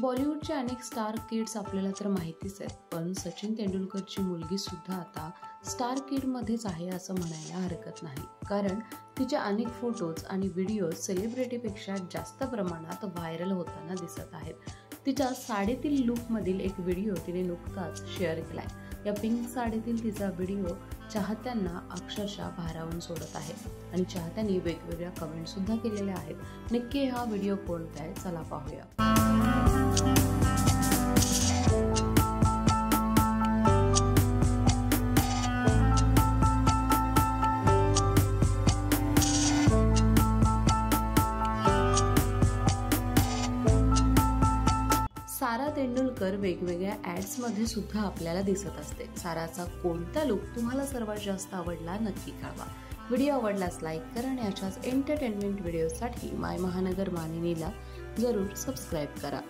बॉलिवूडचे अनेक star kids आपल्याला तर माहितीच आहेत, पण सचिन तेंडुलकरची मुलगी सुद्धा आता स्टार किड मध्येच आहे असं म्हणायला हरकत नाही. कारण तिचे अनेक फोटोज आणि व्हिडिओज सेलिब्रिटीपेक्षा जास्त प्रमाणात व्हायरल होताना दिसत आहेत. तिच्या साडीतील लुकमधील एक व्हिडिओ तिने नुकताच शेअर केलाय. या पिंक साडीतील तिचा व्हिडिओ चाहत्यांना अक्षरशः भारावून सोडत आहे आणि चाहत्यांनी वेगवेगळ्या कमेंट सुद्धा केलेल्या आहेत. नक्की हा व्हिडिओ कोणता आहे, चला पाहूया. सारा तेंडुलकर वेगवेगळ्या ऍड्स मध्ये सुद्धा आपल्याला दिसत असते. साराचा कोणता लुक तुम्हाला सर्वात जास्त आवडला नक्की कळवा. व्हिडिओ आवडल्यास लाईक करा आणि अशाच एंटरटेनमेंट व्हिडिओसाठी माय महानगर मानिनीला जरूर सबस्क्राईब करा.